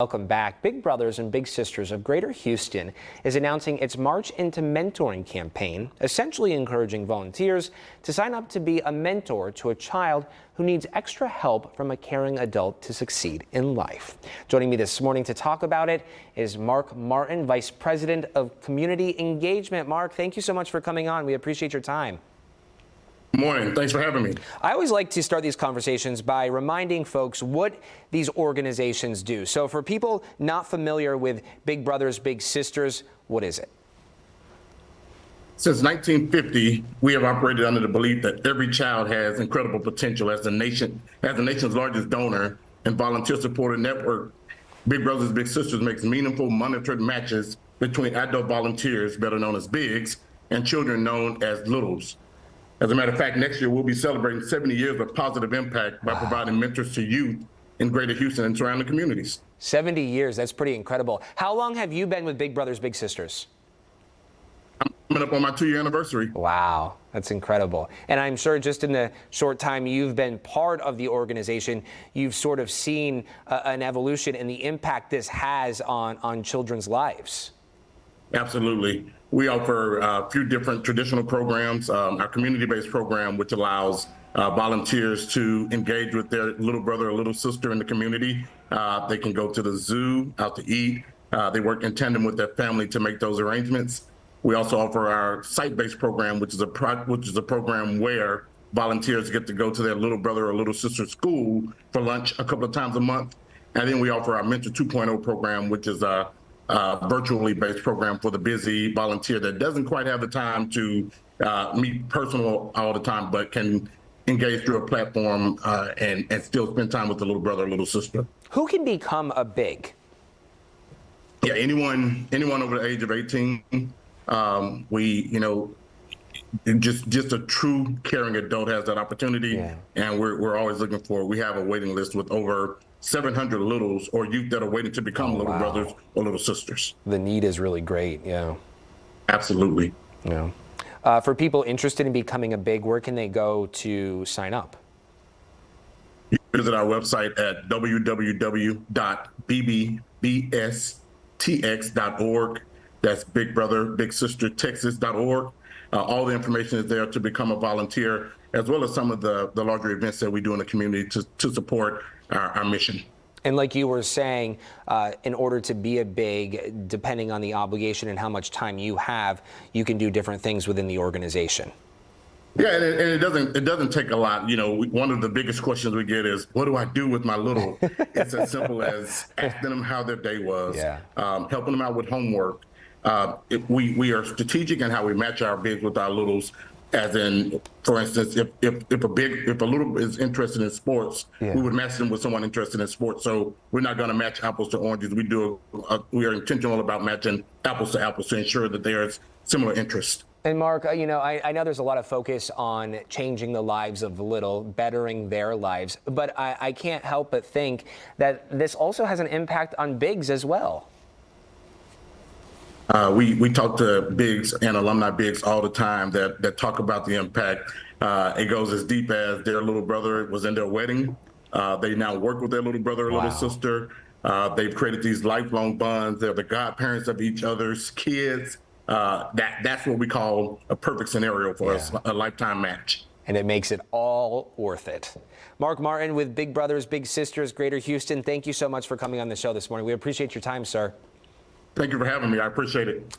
Welcome back. Big Brothers and Big Sisters of Greater Houston is announcing its March into Mentoring campaign, essentially encouraging volunteers to sign up to be a mentor to a child who needs extra help from a caring adult to succeed in life. Joining me this morning to talk about it is Mark Martin, Vice President of Community Engagement. Mark, thank you so much for coming on. We appreciate your time. Good morning. Thanks for having me. I always like to start these conversations by reminding folks what these organizations do. So for people not familiar with Big Brothers, Big Sisters, what is it? Since 1950, we have operated under the belief that every child has incredible potential. As the nation's largest donor and volunteer supported network, Big Brothers, Big Sisters makes meaningful monitored matches between adult volunteers, better known as bigs, and children known as littles. As a matter of fact, next year we'll be celebrating 70 years of positive impact by providing mentors to youth in Greater Houston and surrounding communities. 70 years, that's pretty incredible. How long have you been with Big Brothers, Big Sisters? I'm coming up on my 2-year anniversary. Wow, that's incredible. And I'm sure just in the short time you've been part of the organization, you've sort of seen an evolution in the impact this has on children's lives. Absolutely. We offer a few different traditional programs, our community-based program, which allows volunteers to engage with their little brother or little sister in the community. They can go to the zoo, out to eat. They work in tandem with their family to make those arrangements. We also offer our site-based program, which is a program where volunteers get to go to their little brother or little sister's school for lunch a couple of times a month. And then we offer our Mentor 2.0 program, which is a virtually based program for the busy volunteer that doesn't quite have the time to meet personal all the time, but can engage through a platform and still spend time with the little brother or little sister. Who can become a big? Yeah, anyone over the age of 18. Just a true caring adult has that opportunity, and we're always looking for it. We have a waiting list with over 700 littles or youth that are waiting to become little brothers or little sisters. The need is really great, yeah. Absolutely. Yeah. For people interested in becoming a big, where can they go to sign up? You can visit our website at www.bbbstx.org. That's Big Brother, Big Sister, Texas.org. All the information is there to become a volunteer, as well as some of the larger events that we do in the community to support our mission. And like you were saying, in order to be a big, depending on the obligation and how much time you have, you can do different things within the organization. Yeah, and it doesn't take a lot. You know, one of the biggest questions we get is, what do I do with my little? It's as simple as asking them how their day was, helping them out with homework. We are strategic in how we match our bigs with our littles. As in, for instance, if a little is interested in sports, we would match them with someone interested in sports. So we're not going to match apples to oranges. We are intentional about matching apples to apples to ensure that there's similar interests. And Mark, I know there's a lot of focus on changing the lives of little, bettering their lives, but I can't help but think that this also has an impact on bigs as well. We talk to bigs and alumni bigs all the time that talk about the impact. It goes as deep as their little brother was in their wedding. They now work with their little brother or little sister. They've created these lifelong bonds. They're the godparents of each other's kids. That's what we call a perfect scenario for us, a lifetime match. And it makes it all worth it. Mark Martin with Big Brothers, Big Sisters, Greater Houston, thank you so much for coming on the show this morning. We appreciate your time, sir. Thank you for having me. I appreciate it.